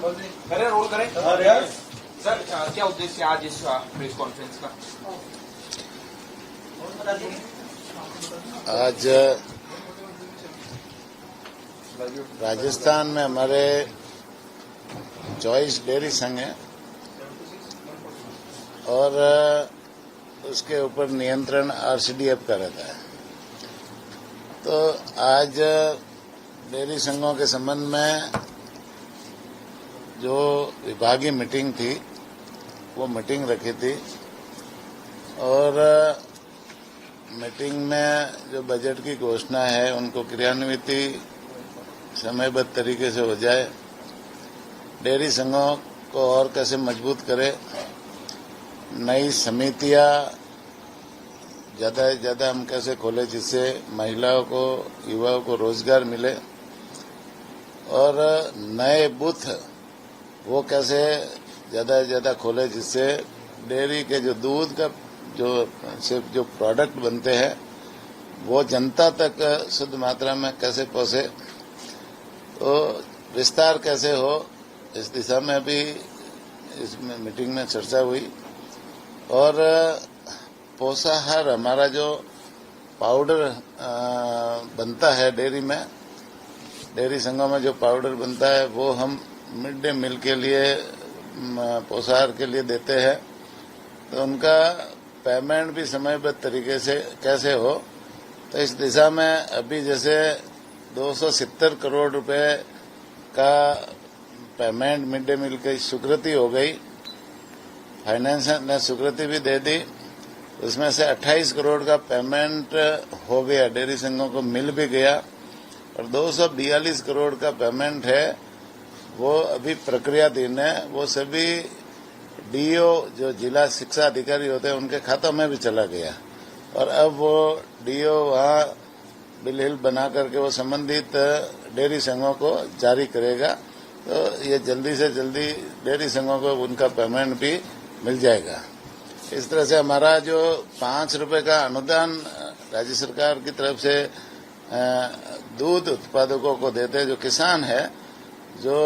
करें रोल करें सर, क्या उद्देश्य है आज इस प्रेस कॉन्फ्रेंस का? आज राजस्थान में हमारे चॉइस डेयरी संघ है और उसके ऊपर नियंत्रण आरसीडीएफ का रहता है। तो आज डेयरी संघों के संबंध में जो विभागीय मीटिंग थी वो मीटिंग रखी थी और मीटिंग में जो बजट की घोषणा है उनको क्रियान्वित समयबद्ध तरीके से हो जाए, डेयरी संघों को और कैसे मजबूत करे, नई समितियां ज्यादा से ज्यादा हम कैसे खोले जिससे महिलाओं को, युवाओं को रोजगार मिले और नए बूथ वो कैसे ज्यादा से ज्यादा खोले जिससे डेयरी के जो दूध का जो प्रोडक्ट बनते हैं वो जनता तक शुद्ध मात्रा में कैसे पहुंचे, तो विस्तार कैसे हो, इस दिशा में भी इस मीटिंग में चर्चा हुई। और पोषाहार हमारा जो पाउडर बनता है डेयरी में, डेयरी संघों में जो पाउडर बनता है वो हम मिड डे मील के लिए, पोषाहार के लिए देते हैं, तो उनका पेमेंट भी समयबद्ध तरीके से कैसे हो, तो इस दिशा में अभी जैसे 270 करोड़ रुपए का पेमेंट मिड डे मील की स्वीकृति हो गई, फाइनेंस ने स्वीकृति भी दे दी, उसमें से 28 करोड़ का पेमेंट हो गया, डेयरी संघों को मिल भी गया और 242 करोड़ का पेमेंट है वो अभी प्रक्रियाधीन है। वो सभी डीओ जो जिला शिक्षा अधिकारी होते हैं उनके खातों में भी चला गया और अब वो डीओ वहां बिल बना करके वो संबंधित डेयरी संघों को जारी करेगा, तो ये जल्दी से जल्दी डेयरी संघों को उनका पेमेंट भी मिल जाएगा। इस तरह से हमारा जो 5 रुपए का अनुदान राज्य सरकार की तरफ से दूध उत्पादकों को देते हैं, जो किसान है जो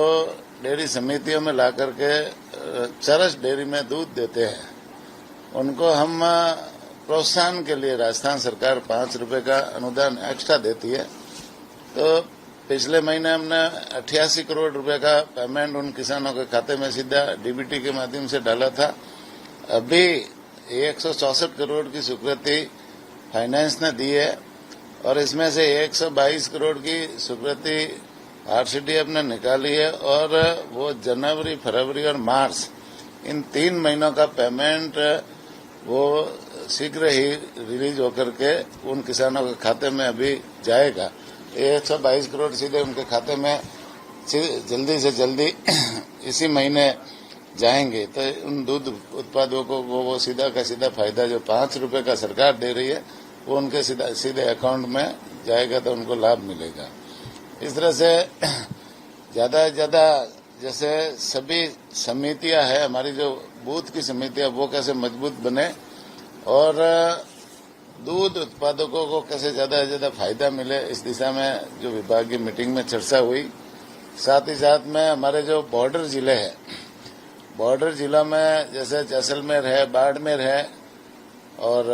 डेयरी समितियों में ला करके चरस डेयरी में दूध देते हैं, उनको हम प्रोत्साहन के लिए राजस्थान सरकार 5 रुपए का अनुदान एक्स्ट्रा देती है। तो पिछले महीने हमने 88 करोड़ रुपए का पेमेंट उन किसानों के खाते में सीधा डीबीटी के माध्यम से डाला था। अभी 164 करोड़ की स्वीकृति फाइनेंस ने दी है और इसमें से 122 करोड़ की स्वीकृति आरसीडीएफ ने निकाली है और वो जनवरी, फरवरी और मार्च इन 3 महीनों का पेमेंट वो शीघ्र ही रिलीज होकर के उन किसानों के खाते में अभी जाएगा। 122 करोड़ सीधे उनके खाते में जल्दी से जल्दी इसी महीने जाएंगे, तो उन दूध उत्पादकों को वो सीधा का सीधा फायदा जो 5 रुपए का सरकार दे रही है वो उनके सीधे अकाउंट में जाएगा, तो उनको लाभ मिलेगा। इस तरह से ज्यादा से ज्यादा जैसे सभी समितियां है हमारी, जो बूथ की समितियां वो कैसे मजबूत बने और दूध उत्पादकों को कैसे ज्यादा से ज्यादा फायदा मिले, इस दिशा में जो विभागीय मीटिंग में चर्चा हुई। साथ ही साथ में हमारे जो बॉर्डर जिले हैं, बॉर्डर जिलों में जैसे जैसलमेर है, बाड़मेर है और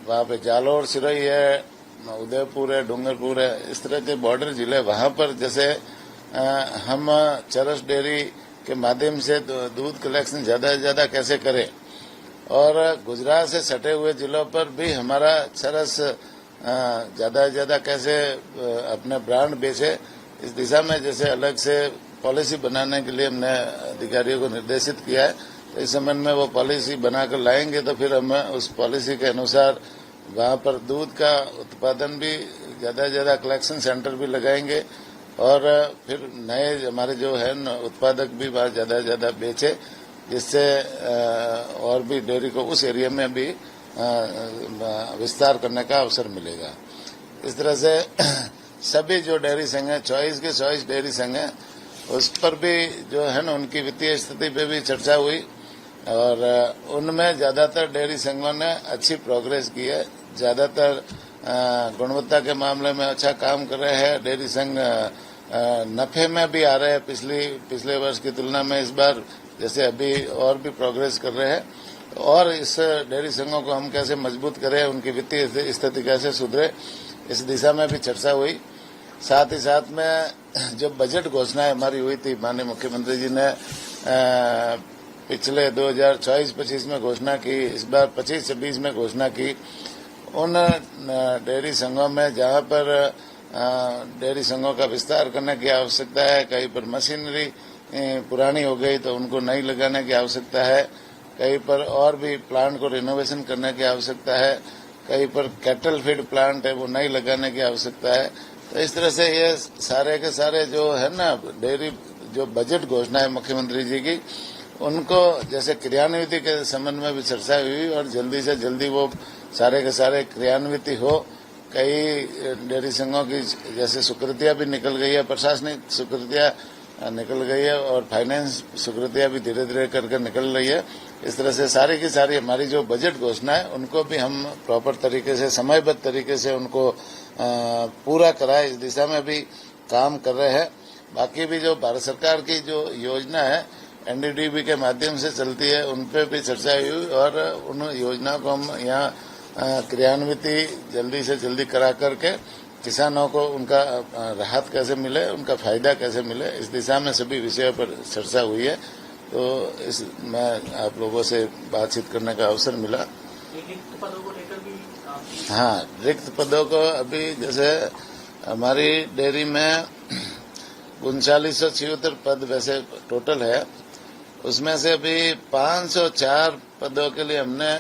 वहां पे जालोर, सिरोही है, उदयपुर है, डूंगरपुर है, इस तरह के बॉर्डर जिले, वहां पर जैसे हम चरस डेयरी के माध्यम से दूध कलेक्शन ज्यादा से ज्यादा कैसे करें और गुजरात से सटे हुए जिलों पर भी हमारा चरस ज्यादा से ज्यादा कैसे अपने ब्रांड बेचे, इस दिशा में जैसे अलग से पॉलिसी बनाने के लिए हमने अधिकारियों को निर्देशित किया है। तो इस संबंध में वो पॉलिसी बनाकर लाएंगे तो फिर हम उस पॉलिसी के अनुसार वहां पर दूध का उत्पादन भी ज्यादा से ज्यादा कलेक्शन सेंटर भी लगाएंगे और फिर नए हमारे जो है उत्पादक भी वहां ज्यादा से ज्यादा बेचे, जिससे और भी डेयरी को उस एरिया में भी विस्तार करने का अवसर मिलेगा। इस तरह से सभी जो डेयरी संघ है, चॉइस के चॉइस डेयरी संघ है, उस पर भी जो है ना उनकी वित्तीय स्थिति पे भी चर्चा हुई और उनमें ज्यादातर डेयरी संघों ने अच्छी प्रोग्रेस की है, ज्यादातर गुणवत्ता के मामले में अच्छा काम कर रहे हैं। डेयरी संघ नफे में भी आ रहे हैं पिछले वर्ष की तुलना में इस बार, जैसे अभी और भी प्रोग्रेस कर रहे हैं। और इस डेयरी संघों को हम कैसे मजबूत करें, उनकी वित्तीय स्थिति कैसे सुधरे, इस दिशा में भी चर्चा हुई। साथ ही साथ में जो बजट घोषणाएं हमारी हुई थी, माननीय मुख्यमंत्री जी ने पिछले 2024-25 में घोषणा की, इस बार 25-26 में घोषणा की। उन डेयरी संघों में जहां पर डेयरी संघों का विस्तार करने की आवश्यकता है, कहीं पर मशीनरी पुरानी हो गई तो उनको नई लगाने की आवश्यकता है, कहीं पर और भी प्लांट को रिनोवेशन करने की आवश्यकता है, कहीं पर कैटल फीड प्लांट है वो नई लगाने की आवश्यकता है। तो इस तरह से ये सारे के सारे जो है ना डेयरी जो बजट घोषणा है मुख्यमंत्री जी की, उनको जैसे क्रियान्वित के संबंध में भी चर्चा हुई और जल्दी से जल्दी वो सारे के सारे क्रियान्वित हो। कई डेयरी संघों की जैसे स्वीकृतियां भी निकल गई है, प्रशासनिक स्वीकृतियां निकल गई है और फाइनेंस स्वीकृतियां भी धीरे धीरे करके निकल रही है। इस तरह से सारी की सारी हमारी जो बजट घोषणा है उनको भी हम प्रॉपर तरीके से, समयबद्ध तरीके से उनको पूरा कराए, इस दिशा में भी काम कर रहे हैं। बाकी भी जो भारत सरकार की जो योजना है एनडीडीबी के माध्यम से चलती है, उन पर भी चर्चा हुई और उन योजना को हम यहाँ क्रियान्वित जल्दी से जल्दी करा करके किसानों को उनका राहत कैसे मिले, उनका फायदा कैसे मिले, इस दिशा में सभी विषयों पर चर्चा हुई है। तो मैं आप लोगों से बातचीत करने का अवसर मिला। रिक्त पदों को लेकर भी हाँ, रिक्त पदों को अभी जैसे हमारी डेयरी में 3976 पद वैसे टोटल है, उसमें से अभी 504 पदों के लिए हमने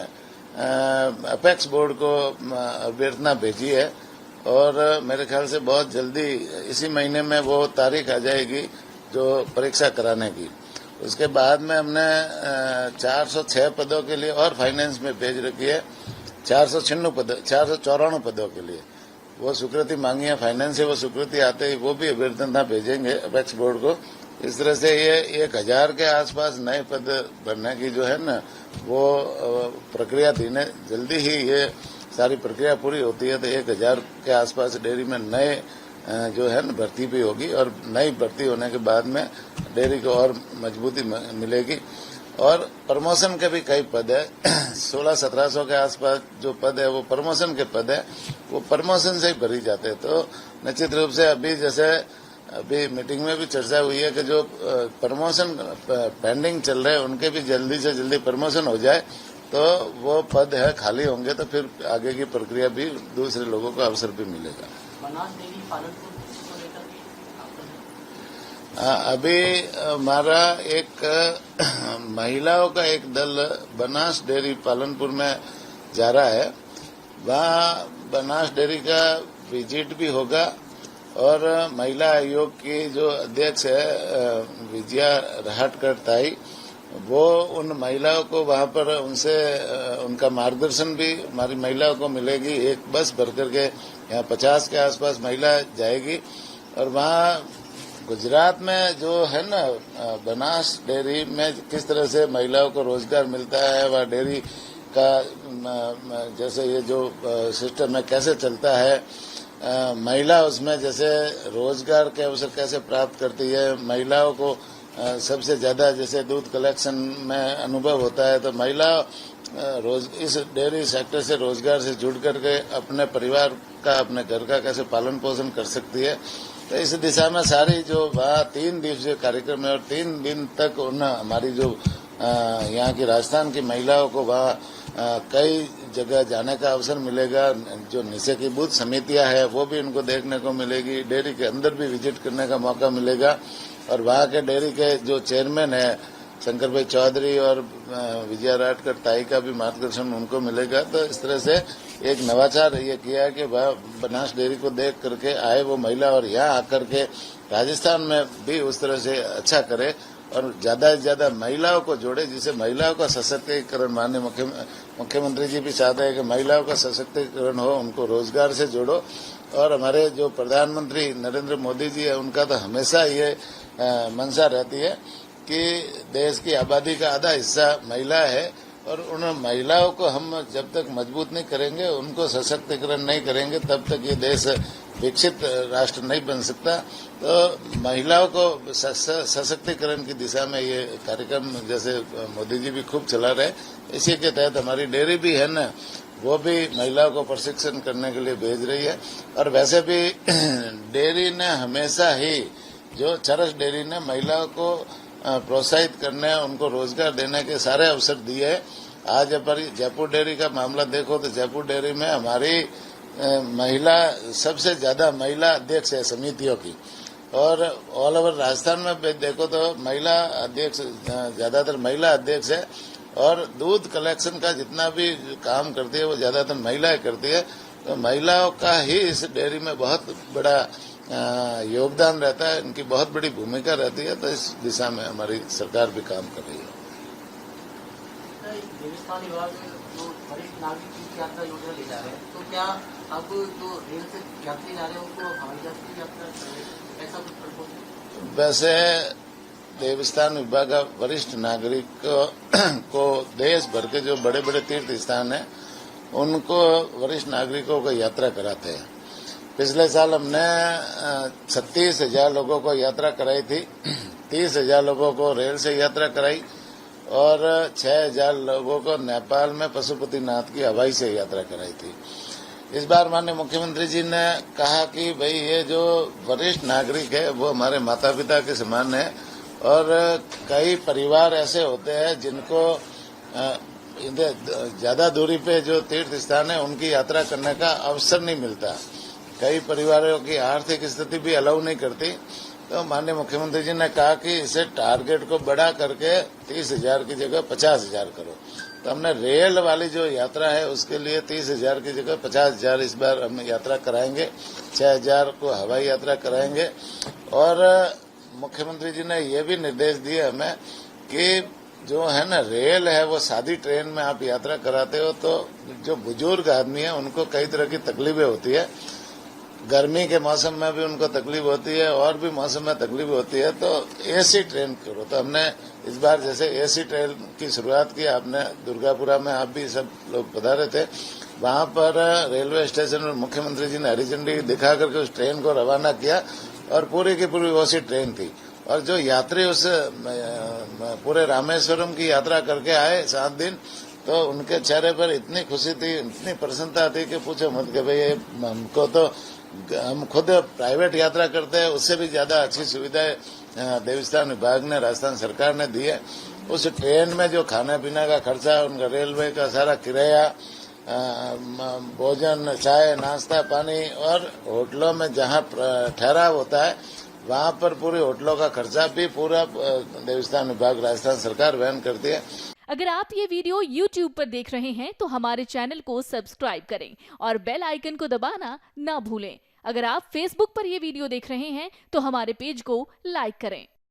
अपेक्स बोर्ड को अभ्यर्थना भेजी है और मेरे ख्याल से बहुत जल्दी इसी महीने में वो तारीख आ जाएगी जो परीक्षा कराने की। उसके बाद में हमने 406 पदों के लिए और फाइनेंस में भेज रखी है, 494 पदों के लिए वो स्वीकृति मांगी है फाइनेंस से। वो स्वीकृति आते ही वो भी अभ्यर्थना भेजेंगे अपेक्स बोर्ड को। इस तरह से ये 1000 के आसपास नए पद भरने की जो है ना वो प्रक्रिया धीरे जल्दी ही ये सारी प्रक्रिया पूरी होती है तो 1000 के आसपास डेयरी में नए जो है ना भर्ती भी होगी और नई भर्ती होने के बाद में डेयरी को और मजबूती मिलेगी। और प्रमोशन के भी कई पद है, 1600-1700 के आसपास जो पद है वो प्रमोशन के पद है, वो प्रमोशन से ही भरी जाते हैं। तो निश्चित रूप से अभी जैसे अभी मीटिंग में भी चर्चा हुई है कि जो प्रमोशन पेंडिंग चल रहे हैं उनके भी जल्दी से जल्दी प्रमोशन हो जाए तो वो पद है खाली होंगे तो फिर आगे की प्रक्रिया भी दूसरे लोगों को अवसर भी मिलेगा। बनास डेयरी पालनपुर को लेकर भी अभी हमारा एक महिलाओं का एक दल बनास डेयरी पालनपुर में जा रहा है, वहाँ बनास डेयरी का विजिट भी होगा और महिला आयोग की जो अध्यक्ष है विजया राहटकर ताई, वो उन महिलाओं को वहां पर उनसे उनका मार्गदर्शन भी हमारी महिलाओं को मिलेगी। एक बस भर करके यहाँ 50 के आसपास महिला जाएगी और वहाँ गुजरात में जो है ना बनास डेयरी में किस तरह से महिलाओं को रोजगार मिलता है, वह डेयरी का जैसे ये जो सिस्टम है कैसे चलता है, महिला उसमें जैसे रोजगार के अवसर कैसे प्राप्त करती है, महिलाओं को सबसे ज्यादा जैसे दूध कलेक्शन में अनुभव होता है तो महिला इस डेयरी सेक्टर से रोजगार से जुड़ करके अपने परिवार का, अपने घर का कैसे पालन पोषण कर सकती है। तो इस दिशा में सारी जो वहाँ 3 दिवसीय कार्यक्रम है और 3 दिन तक उन हमारी जो यहाँ की राजस्थान की महिलाओं को वहाँ कई जगह जाने का अवसर मिलेगा। जो निशा की बूथ समितियां है वो भी उनको देखने को मिलेगी, डेयरी के अंदर भी विजिट करने का मौका मिलेगा और वहाँ के डेयरी के जो चेयरमैन है शंकर भाई चौधरी और विजया राहटकर ताई का भी मार्गदर्शन उनको मिलेगा। तो इस तरह से एक नवाचार ये किया है कि वह बनास डेयरी को देख करके आए वो महिला और यहाँ आकर के राजस्थान में भी उस तरह से अच्छा करे और ज्यादा से ज्यादा महिलाओं को जोड़े, जिससे महिलाओं का सशक्तिकरण, माननीय मुख्यमंत्री जी भी चाहते हैं कि महिलाओं का सशक्तिकरण हो, उनको रोजगार से जोड़ो। और हमारे जो प्रधानमंत्री नरेंद्र मोदी जी है उनका तो हमेशा ये मंशा रहती है कि देश की आबादी का आधा हिस्सा महिला है और उन महिलाओं को हम जब तक मजबूत नहीं करेंगे, उनको सशक्तिकरण नहीं करेंगे, तब तक ये देश विकसित राष्ट्र नहीं बन सकता। तो महिलाओं को सशक्तिकरण की दिशा में ये कार्यक्रम जैसे मोदी जी भी खूब चला रहे, इसी के तहत हमारी डेयरी भी है ना, वो भी महिलाओं को प्रशिक्षण करने के लिए भेज रही है। और वैसे भी डेयरी ने हमेशा ही, जो चरस डेयरी ने महिलाओं को प्रोत्साहित करने, उनको रोजगार देने के सारे अवसर दिए हैं। आज पर जयपुर डेयरी का मामला देखो तो जयपुर डेयरी में हमारी महिला सबसे ज्यादा महिला अध्यक्ष है समितियों की, और ऑल ओवर राजस्थान में देखो तो महिला अध्यक्ष, ज्यादातर महिला अध्यक्ष है। और दूध कलेक्शन का जितना भी काम करती है वो ज्यादातर महिलाएं करती है। तो महिलाओं का ही इस डेयरी में बहुत बड़ा योगदान रहता है, इनकी बहुत बड़ी भूमिका रहती है। तो इस दिशा में हमारी सरकार भी काम कर रही है। देवस्थान विभाग जो वरिष्ठ नागरिक तीर्थ यात्रा योजना ले जा रहे हैं, तो क्या अब जो रेल से यात्री जा रहे हैं उनको हवाई जहाज की यात्रा ऐसा कुछ प्रपोज? वैसे देवस्थान विभाग का वरिष्ठ नागरिक को देश भर के जो बड़े बड़े तीर्थ स्थान हैं उनको वरिष्ठ नागरिकों को यात्रा कराते हैं। पिछले साल हमने 36,000 लोगों को यात्रा कराई थी, 30,000 लोगों को रेल से यात्रा कराई और 6,000 लोगों को नेपाल में पशुपतिनाथ की हवाई से यात्रा कराई थी। इस बार माननीय मुख्यमंत्री जी ने कहा कि भाई ये जो वरिष्ठ नागरिक है वो हमारे माता पिता के समान है, और कई परिवार ऐसे होते हैं जिनको ज्यादा दूरी पे जो तीर्थ स्थान है उनकी यात्रा करने का अवसर नहीं मिलता। कई परिवारों की आर्थिक स्थिति भी अलाउ नहीं करती। तो माननीय मुख्यमंत्री जी ने कहा कि इसे टारगेट को बढ़ा करके 30,000 की जगह 50,000 करो। तो हमने रेल वाली जो यात्रा है उसके लिए 30,000 की जगह 50,000 इस बार हम यात्रा कराएंगे, 6,000 को हवाई यात्रा कराएंगे। और मुख्यमंत्री जी ने ये भी निर्देश दिए हमें कि जो है ना रेल है वो सादी ट्रेन में आप यात्रा कराते हो तो जो बुजुर्ग आदमी है उनको कई तरह की तकलीफें होती है, गर्मी के मौसम में भी उनको तकलीफ होती है और भी मौसम में तकलीफ होती है, तो एसी ट्रेन करो। तो हमने इस बार जैसे एसी ट्रेन की शुरुआत की, आपने दुर्गापुरा में आप भी सब लोग पधारे थे, वहां पर रेलवे स्टेशन पर मुख्यमंत्री जी ने हरी झंडी दिखा करके उस ट्रेन को रवाना किया और पूरी की पूरी वैसी ट्रेन थी। और जो यात्री उस पूरे रामेश्वरम की यात्रा करके आए 7 दिन, तो उनके चेहरे पर इतनी खुशी थी, इतनी प्रसन्नता थी कि पूछो मत कि भाई हमको तो, हम खुद प्राइवेट यात्रा करते हैं, उससे भी ज्यादा अच्छी सुविधाएं देवस्थान विभाग ने, राजस्थान सरकार ने दी है। उस ट्रेन में जो खाने पीने का खर्चा, उनका रेलवे का सारा किराया, भोजन, चाय, नाश्ता, पानी, और होटलों में जहां ठहराव होता है वहां पर पूरे होटलों का खर्चा भी पूरा देवस्थान विभाग, राजस्थान सरकार वहन करती है। अगर आप ये वीडियो YouTube पर देख रहे हैं तो हमारे चैनल को सब्सक्राइब करें और बेल आइकन को दबाना ना भूलें। अगर आप Facebook पर ये वीडियो देख रहे हैं तो हमारे पेज को लाइक करें।